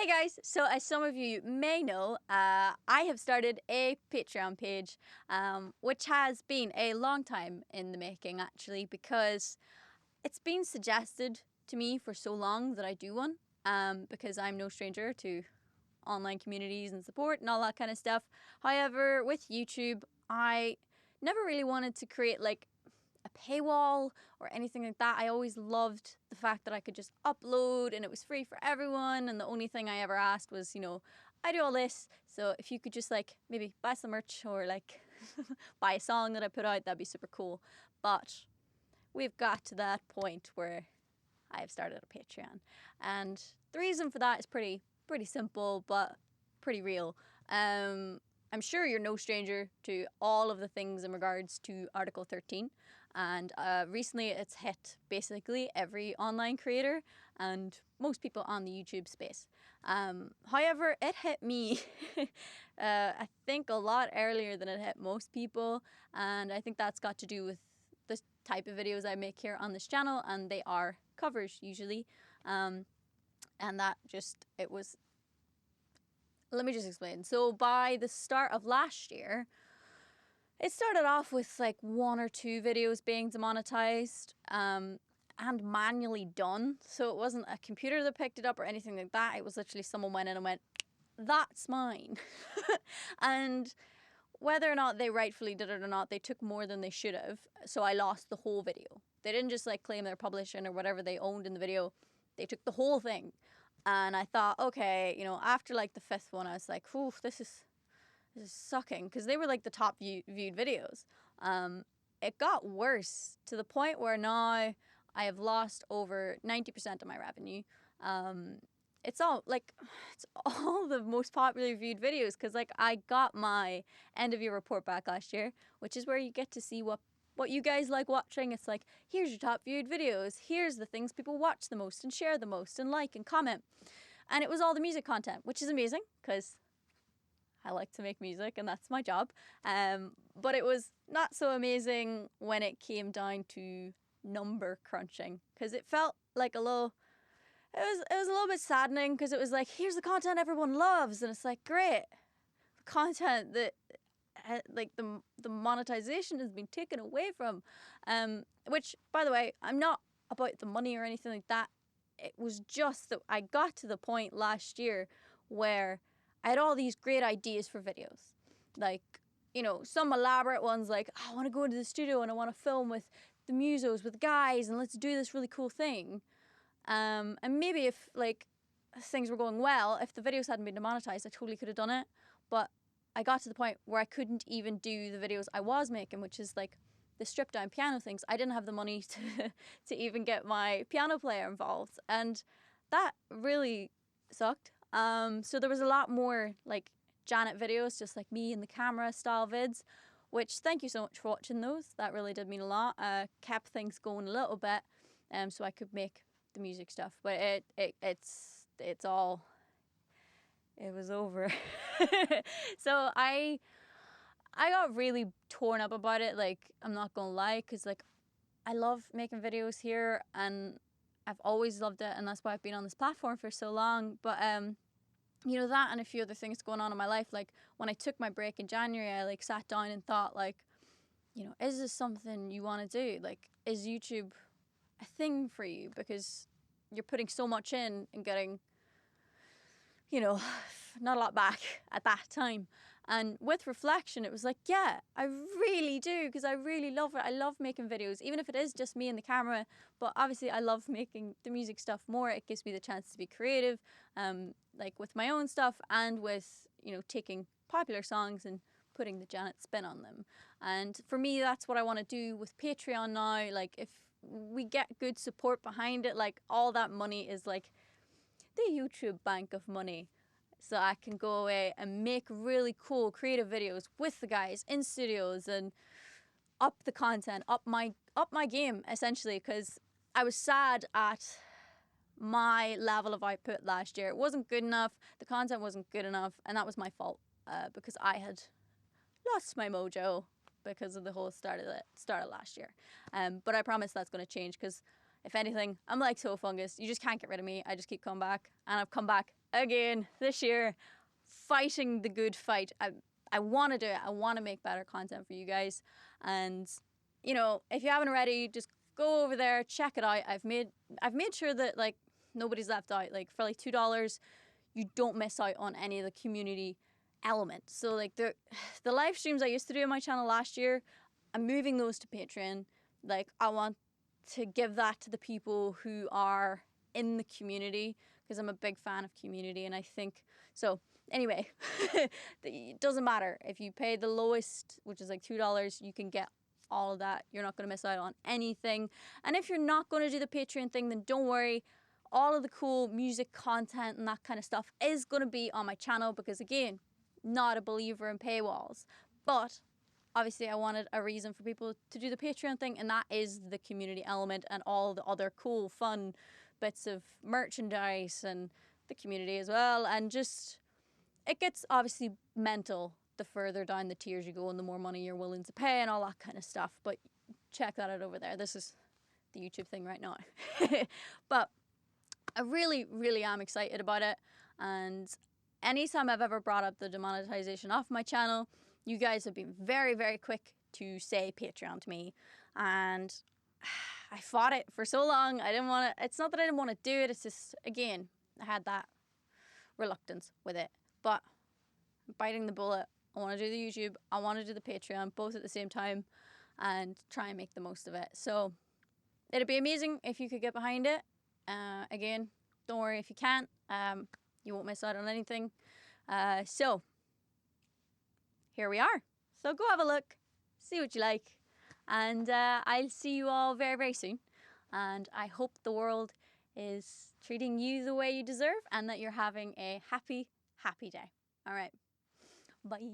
Hey guys, so as some of you may know, I have started a Patreon page, which has been a long time in the making actually, because it's been suggested to me for so long that I do one, because I'm no stranger to online communities and support and all that kind of stuff. However, with YouTube, I never really wanted to create like a paywall or anything like that. I always loved the fact that I could just upload and it was free for everyone, and the only thing I ever asked was, I do all this, so if you could just like maybe buy some merch or like buy a song that I put out, that'd be super cool. But we've got to that point where I've started a Patreon, and the reason for that is pretty simple but pretty real. I'm sure you're no stranger to all of the things in regards to Article 13, and recently it's hit basically every online creator and most people on the YouTube space. However, it hit me I think a lot earlier than it hit most people, and I think that's got to do with the type of videos I make here on this channel, and they are covers usually. And that just, it was, let me just explain. So by the start of last year, it started off with like 1 or 2 videos being demonetized and manually done. So it wasn't a computer that picked it up or anything like that. It was literally someone went in and went, that's mine. And whether or not they rightfully did it or not, they took more than they should have. So I lost the whole video. They didn't just like claim their publishing or whatever they owned in the video. They took the whole thing. And I thought, okay, after like the 5th one, I was like, oof, this is sucking, because they were like the top viewed videos. It got worse to the point where now I have lost over 90% of my revenue. It's all the most popular viewed videos, because like I got my end of year report back last year, which is where you get to see what you guys like watching. It's like, here's your top viewed videos, here's the things people watch the most and share the most and like and comment. And it was all the music content, which is amazing because I like to make music and that's my job. But it was not so amazing when it came down to number crunching, because it felt like it was a little bit saddening, because it was like, here's the content everyone loves, and it's like, great, the content that like the monetization has been taken away from, which, by the way, I'm not about the money or anything like that. It was just that I got to the point last year where I had all these great ideas for videos, like, some elaborate ones, like, I want to go into the studio and I want to film with the musos, with guys, and let's do this really cool thing. And maybe if like things were going well, if the videos hadn't been demonetized, I totally could have done it. But I got to the point where I couldn't even do the videos I was making, which is like the stripped down piano things. I didn't have the money to even get my piano player involved, and that really sucked. So there was a lot more like Janet videos, just like me and the camera style vids, which, thank you so much for watching those. That really did mean a lot. Kept things going a little bit, so I could make the music stuff. But it's all, it was over. So I got really torn up about it, like, I'm not gonna lie, because like I love making videos here and I've always loved it, and that's why I've been on this platform for so long. But that and a few other things going on in my life, like when I took my break in January, I like sat down and thought, like, is this something you want to do? Like, is YouTube a thing for you? Because you're putting so much in and getting not a lot back at that time. And with reflection, it was like, yeah, I really do, because I really love it. I love making videos, even if it is just me and the camera. But obviously I love making the music stuff more. It gives me the chance to be creative, like with my own stuff, and with, taking popular songs and putting the Janet spin on them. And for me, that's what I want to do with Patreon now. Like, if we get good support behind it, like, all that money is like the YouTube bank of money. So I can go away and make really cool creative videos with the guys in studios and up the content, up my game, essentially, because I was sad at my level of output last year. It wasn't good enough, the content wasn't good enough, and that was my fault, because I had lost my mojo because of the whole start of last year. But I promise that's going to change, because If anything, I'm like toe fungus. You just can't get rid of me. I just keep coming back. And I've come back again this year, fighting the good fight. I want to do it. I want to make better content for you guys. And, you know, if you haven't already, just go over there, check it out. I've made sure that, like, nobody's left out. Like, for like $2, you don't miss out on any of the community elements. So like the live streams I used to do on my channel last year, I'm moving those to Patreon. Like, I want to give that to the people who are in the community, because I'm a big fan of community. And I think so anyway, it doesn't matter if you pay the lowest, which is like $2, you can get all of that. You're not going to miss out on anything. And if you're not going to do the Patreon thing, then don't worry. All of the cool music content and that kind of stuff is going to be on my channel, because again, not a believer in paywalls. But obviously I wanted a reason for people to do the Patreon thing, and that is the community element and all the other cool, fun bits of merchandise and the community as well. And just, it gets obviously mental the further down the tiers you go and the more money you're willing to pay and all that kind of stuff. But check that out over there. This is the YouTube thing right now. But I really, really am excited about it. And anytime I've ever brought up the demonetization off my channel, you guys have been very, very quick to say Patreon to me. And I fought it for so long. I didn't want to, it's not that I didn't want to do it. It's just, again, I had that reluctance with it. But I'm biting the bullet. I want to do the YouTube. I want to do the Patreon, both at the same time, and try and make the most of it. So it'd be amazing if you could get behind it. Again, don't worry if you can't. You won't miss out on anything. So here we are. So go have a look, see what you like, and I'll see you all very, very soon. And I hope the world is treating you the way you deserve, and that you're having a happy, happy day. All right. Bye.